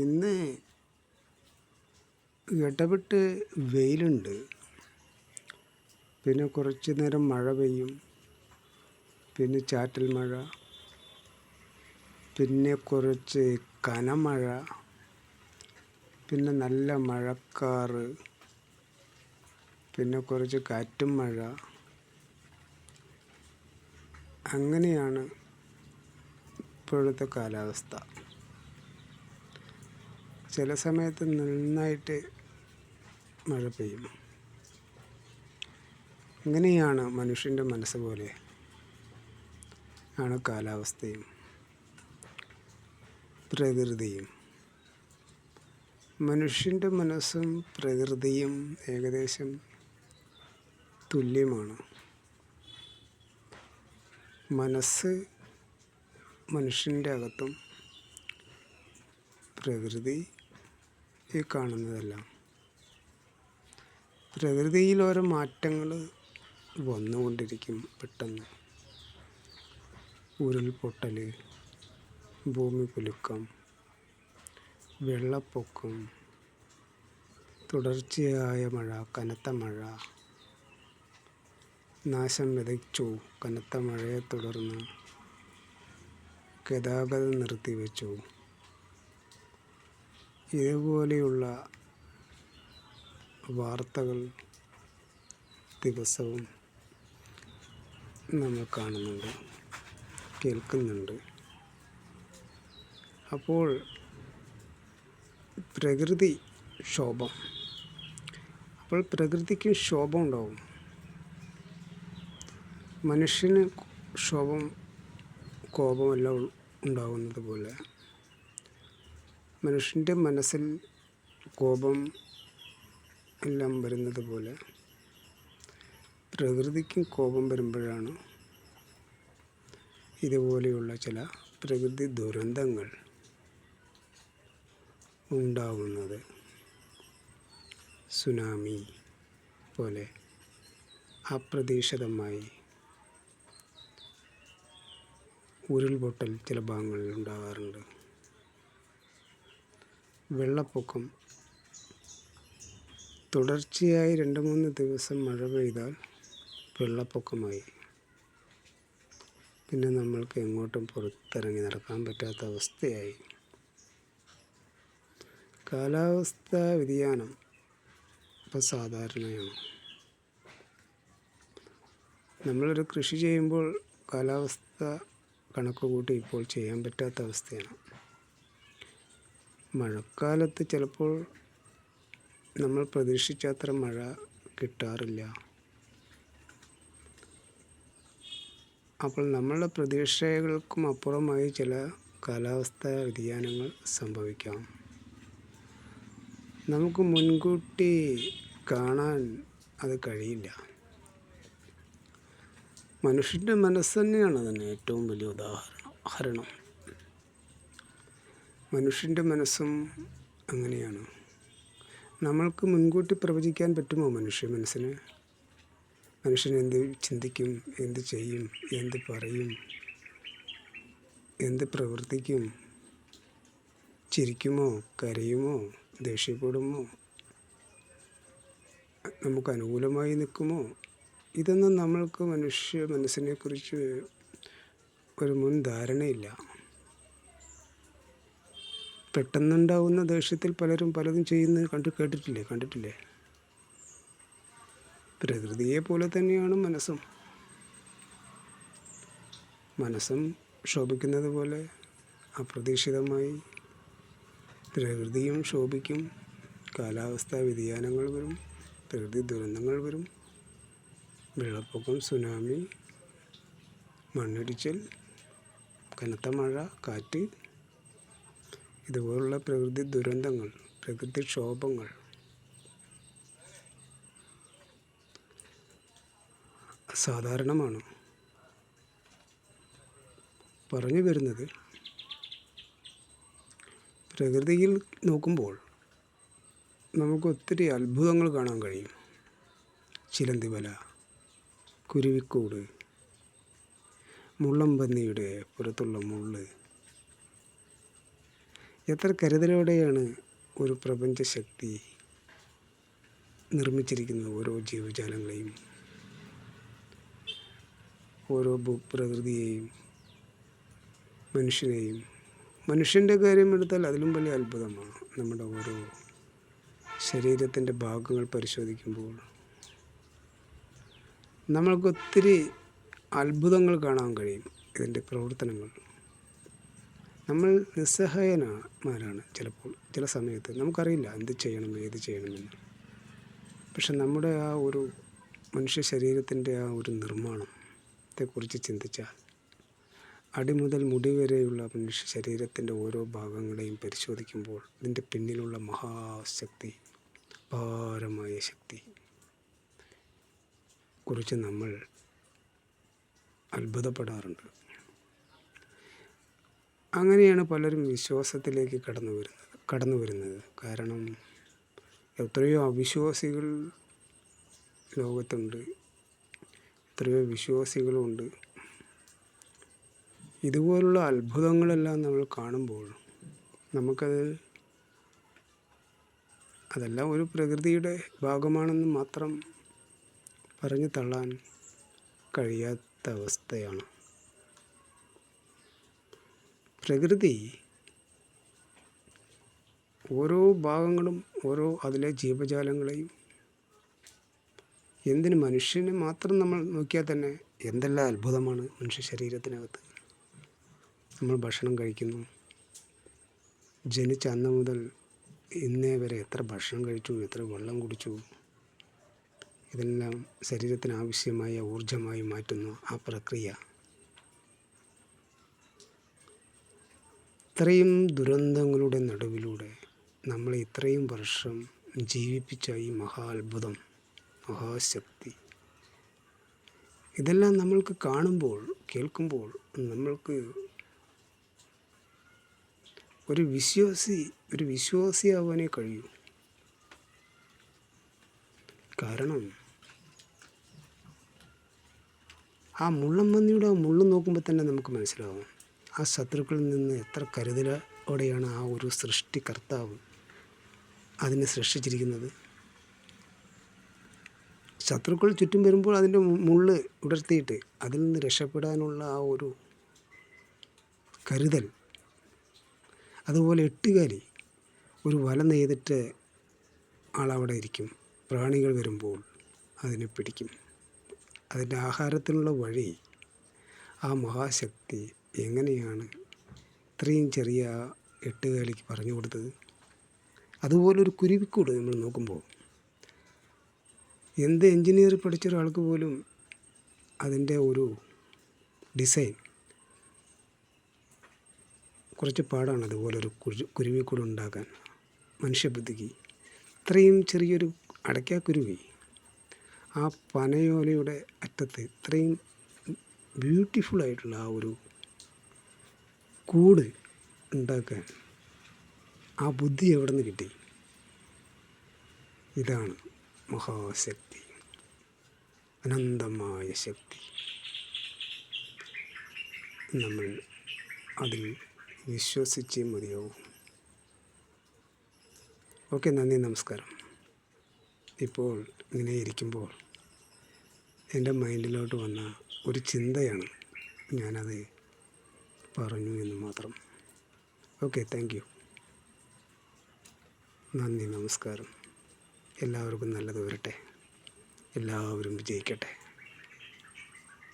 ഇന്ന് ഇടവിട്ട് വെയിലുണ്ട്, പിന്നെ കുറച്ച് നേരം മഴ പെയ്യും, പിന്നെ ചാറ്റൽ മഴ, പിന്നെ കുറച്ച് കനമഴ, പിന്നെ നല്ല മഴക്കാറ്, പിന്നെ കുറച്ച് കാറ്റും മഴ. അങ്ങനെയാണ് ഇപ്പോഴത്തെ കാലാവസ്ഥ. ചില സമയത്ത് നന്നായിട്ട് മഴ പെയ്യും. ഇങ്ങനെയാണ് മനുഷ്യൻ്റെ മനസ്സ് പോലെ ആണ് കാലാവസ്ഥയും പ്രകൃതിയും. മനുഷ്യൻ്റെ മനസ്സും പ്രകൃതിയും ഏകദേശം തുല്യമാണ്. മനസ്സ് മനുഷ്യൻ്റെ അകത്തും പ്രകൃതി ഈ കാണുന്നതെല്ലാം. പ്രകൃതിയിൽ ഓരോ മാറ്റങ്ങൾ വന്നുകൊണ്ടിരിക്കും. പെട്ടെന്ന് ഉരുൾപൊട്ടൽ, ഭൂമികുലുക്കം, വെള്ളപ്പൊക്കം, തുടർച്ചയായ മഴ, കനത്ത മഴ, നാശം വിതച്ചു. കനത്ത മഴയെ തുടർന്ന് ഗതാഗതം നിർത്തിവെച്ചു. ഇതുപോലെയുള്ള വാർത്തകൾ ദിവസവും നമ്മൾ കാണുന്നുണ്ട്, കേൾക്കുന്നുണ്ട്. അപ്പോൾ പ്രകൃതി ക്ഷോഭം, അപ്പോൾ പ്രകൃതിക്ക് ക്ഷോഭം ഉണ്ടാവും. മനുഷ്യന് ക്ഷോഭം, കോപമെല്ലാം ഉണ്ടാകുന്നത് പോലെ മനുഷ്യൻ്റെ മനസ്സിൽ കോപം എല്ലാം വരുന്നത് പോലെ പ്രകൃതിക്കും കോപം വരുമ്പോഴാണ് ഇതുപോലെയുള്ള ചില പ്രകൃതി ദുരന്തങ്ങൾ ഉണ്ടാകുന്നത്. സുനാമി പോലെ അപ്രതീക്ഷിതമായി ഉരുൾപൊട്ടൽ ചില ഭാഗങ്ങളിൽ ഉണ്ടാകാറുണ്ട്. വെള്ളപ്പൊക്കം, തുടർച്ചയായി 2-3 ദിവസം മഴ പെയ്താൽ വെള്ളപ്പൊക്കമായി. പിന്നെ നമ്മൾക്ക് എങ്ങോട്ടും പുറത്തിറങ്ങി നടക്കാൻ പറ്റാത്ത അവസ്ഥയായി. കാലാവസ്ഥാ വ്യതിയാനം ഇപ്പോൾ സാധാരണയാണ്. നമ്മളൊരു കൃഷി ചെയ്യുമ്പോൾ കാലാവസ്ഥ കണക്ക് കൂട്ടി ഇപ്പോൾ ചെയ്യാൻ പറ്റാത്ത അവസ്ഥയാണ്. മഴക്കാലത്ത് ചിലപ്പോൾ നമ്മൾ പ്രതീക്ഷിച്ചത്ര മഴ കിട്ടാറില്ല. അപ്പോൾ നമ്മളുടെ പ്രതീക്ഷകൾക്കും അപ്പുറമായി ചില കാലാവസ്ഥാ വ്യതിയാനങ്ങൾ സംഭവിക്കാം. നമുക്ക് മുൻകൂട്ടി കാണാൻ അത് കഴിയില്ല. മനുഷ്യൻ്റെ മനസ്സ് തന്നെയാണ് അതിന് ഏറ്റവും വലിയ ഉദാഹരണം. മനുഷ്യൻ്റെ മനസ്സും അങ്ങനെയാണ്. നമ്മൾക്ക് മുൻകൂട്ടി പ്രവചിക്കാൻ പറ്റുമോ മനസ്സിന്? മനുഷ്യൻ എന്ത് ചിന്തിക്കും, എന്ത് ചെയ്യും, എന്ത് പറയും, എന്ത് പ്രവർത്തിക്കും, ചിരിക്കുമോ, കരയുമോ, ദേഷ്യപ്പെടുമോ, നമുക്ക് അനുകൂലമായി നിൽക്കുമോ? ഇതൊന്നും നമ്മൾക്ക് മനസ്സിനെക്കുറിച്ച് ഒരു മുൻധാരണയില്ല. പെട്ടെന്നുണ്ടാവുന്ന ദേഷ്യത്തിൽ പലരും പലതും ചെയ്യുന്നത് കണ്ടിട്ടില്ലേ? പ്രകൃതിയെ പോലെ തന്നെയാണ് മനസ്സും ക്ഷോഭിക്കുന്നത് പോലെ അപ്രതീക്ഷിതമായി പ്രകൃതിയും ക്ഷോഭിക്കും. കാലാവസ്ഥാ വ്യതിയാനങ്ങൾ വരും, പ്രകൃതി ദുരന്തങ്ങൾ വരും. വെള്ളപ്പൊക്കം, സുനാമി, മണ്ണിടിച്ചിൽ, കനത്ത മഴ, കാറ്റ്, ഇതുപോലുള്ള പ്രകൃതി ദുരന്തങ്ങൾ, പ്രകൃതിക്ഷോഭങ്ങൾ സാധാരണമാണ്. പറഞ്ഞു വരുന്നത്, പ്രകൃതിയിൽ നോക്കുമ്പോൾ നമുക്ക് ഒത്തിരി അത്ഭുതങ്ങൾ കാണാൻ കഴിയും. ചിലന്തിവല, കുരുവിക്കൂട്, മുള്ളംപന്നിയുടെ പുറത്തുള്ള മുള്ള്, എത്ര കരുതലോടെയാണ് ഒരു പ്രപഞ്ചശക്തി നിർമ്മിച്ചിരിക്കുന്നത് ഓരോ ജീവജാലങ്ങളെയും, ഓരോ ഭൂപ്രകൃതിയെയും, മനുഷ്യനെയും. മനുഷ്യൻ്റെ കാര്യം എടുത്താൽ അതിലും വലിയ അത്ഭുതമാണ്. നമ്മുടെ ഓരോ ശരീരത്തിൻ്റെ ഭാഗങ്ങൾ പരിശോധിക്കുമ്പോൾ നമ്മൾക്കൊത്തിരി അത്ഭുതങ്ങൾ കാണാൻ കഴിയും. ഇതിൻ്റെ പ്രവർത്തനങ്ങൾ നമ്മൾ നിസ്സഹായന്മാരാണ് ചിലപ്പോൾ, ചില സമയത്ത് നമുക്കറിയില്ല എന്ത് ചെയ്യണം ഏത് ചെയ്യണമെന്ന്. പക്ഷെ നമ്മുടെ ആ ഒരു മനുഷ്യ ശരീരത്തിൻ്റെ ആ ഒരു നിർമ്മാണത്തെക്കുറിച്ച് ചിന്തിച്ചാൽ, അടിമുതൽ മുടി വരെയുള്ള മനുഷ്യ ശരീരത്തിൻ്റെ ഓരോ ഭാഗങ്ങളെയും പരിശോധിക്കുമ്പോൾ ഇതിൻ്റെ പിന്നിലുള്ള മഹാശക്തി, അപാരമായ ശക്തി കുറിച്ച് നമ്മൾ അത്ഭുതപ്പെടാറുണ്ട്. അങ്ങനെയാണ് പലരും വിശ്വാസത്തിലേക്ക് കടന്നു വരുന്നത്. കാരണം എത്രയോ അവിശ്വാസികൾ ലോകത്തുണ്ട്, എത്രയോ വിശ്വാസികളുമുണ്ട്. ഇതുപോലുള്ള അത്ഭുതങ്ങളെല്ലാം നമ്മൾ കാണുമ്പോൾ അതെല്ലാം ഒരു പ്രകൃതിയുടെ ഭാഗമാണെന്ന് മാത്രം പറഞ്ഞു തള്ളാൻ കഴിയാത്ത അവസ്ഥയാണ്. പ്രകൃതി ഓരോ ഭാഗങ്ങളും, ഓരോ അതിലെ ജീവജാലങ്ങളെയും, എന്തിന് മനുഷ്യനെ മാത്രം നമ്മൾ നോക്കിയാൽ തന്നെ എന്തെല്ലാം അത്ഭുതമാണ് മനുഷ്യ ശരീരത്തിനകത്ത്. നമ്മൾ ഭക്ഷണം കഴിക്കുന്നു, ജനിച്ച അന്ന് മുതൽ ഇന്നേ വരെ എത്ര ഭക്ഷണം കഴിച്ചു, എത്ര വെള്ളം കുടിച്ചു, ഇതെല്ലാം ശരീരത്തിന് ആവശ്യമായ ഊർജമായി മാറ്റുന്നു ആ പ്രക്രിയ. ഇത്രയും ദുരന്തങ്ങളുടെ നടുവിലൂടെ നമ്മളെ ഇത്രയും വർഷം ജീവിപ്പിച്ച ഈ അത്ഭുതം, മഹാശക്തി, ഇതെല്ലാം നമ്മൾക്ക് കാണുമ്പോൾ, കേൾക്കുമ്പോൾ നമ്മൾക്ക് ഒരു വിശ്വാസിയാവാനേ കഴിയൂ. കാരണം ആ മുള്ളൻപന്നിയുടെ ആ മുള്ള് നോക്കുമ്പോൾ തന്നെ നമുക്ക് മനസ്സിലാവും ആ ശത്രുക്കളിൽ നിന്ന് എത്ര കരുതലോടെയാണ് ആ ഒരു സൃഷ്ടികർത്താവ് അതിനെ സൃഷ്ടിച്ചിരിക്കുന്നത്. ശത്രുക്കൾ ചുറ്റും വരുമ്പോൾ അതിൻ്റെ മുള്ള് ഉടർത്തിയിട്ട് അതിൽ നിന്ന് രക്ഷപ്പെടാനുള്ള ആ ഒരു കരുതൽ. അതുപോലെ എട്ടുകാലി ഒരു വല നെയ്തിട്ട് ആളവിടെ ഇരിക്കും. പ്രാണികൾ വരുമ്പോൾ അതിനെ പിടിക്കും. അതിൻ്റെ ആഹാരത്തിനുള്ള വഴി ആ മഹാശക്തി എങ്ങനെയാണ് ഇത്രയും ചെറിയ എട്ടുകാലിക്ക് പറഞ്ഞു കൊടുത്തത്. അതുപോലൊരു കുരുവിക്കൂട് നമ്മൾ നോക്കുമ്പോൾ, എന്ത് എൻജിനീയർ പഠിച്ച ഒരാൾക്ക് പോലും അതിൻ്റെ ഒരു ഡിസൈൻ കുറച്ച് പാടാണ്. അതുപോലൊരു കുരുവിക്കൂട് ഉണ്ടാക്കാൻ മനുഷ്യബുദ്ധിക്ക്. ഇത്രയും ചെറിയൊരു അടയ്ക്കാക്കുരുവി ആ പനയോലയുടെ അറ്റത്ത് ഇത്രയും ബ്യൂട്ടിഫുള്ളായിട്ടുള്ള ആ ഒരു കൂട് ഉണ്ടാക്കാൻ ആ ബുദ്ധി എവിടെ നിന്ന് കിട്ടി? ഇതാണ് മഹാശക്തി, അനന്തമായ ശക്തി. നമ്മൾ അതിൽ വിശ്വസിച്ചേ മതിയാവും. ഓക്കെ, നന്ദി, നമസ്കാരം. ഇപ്പോൾ ഇങ്ങനെ ഇരിക്കുമ്പോൾ എൻ്റെ മൈൻഡിലോട്ട് വന്ന ഒരു ചിന്തയാണ്, ഞാനത് പറഞ്ഞു എന്ന് മാത്രം. Okay, thank you. നന്ദി, നമസ്കാരം. എല്ലാവർക്കും നല്ലത് വരട്ടെ, എല്ലാവരും വിജയിക്കട്ടെ.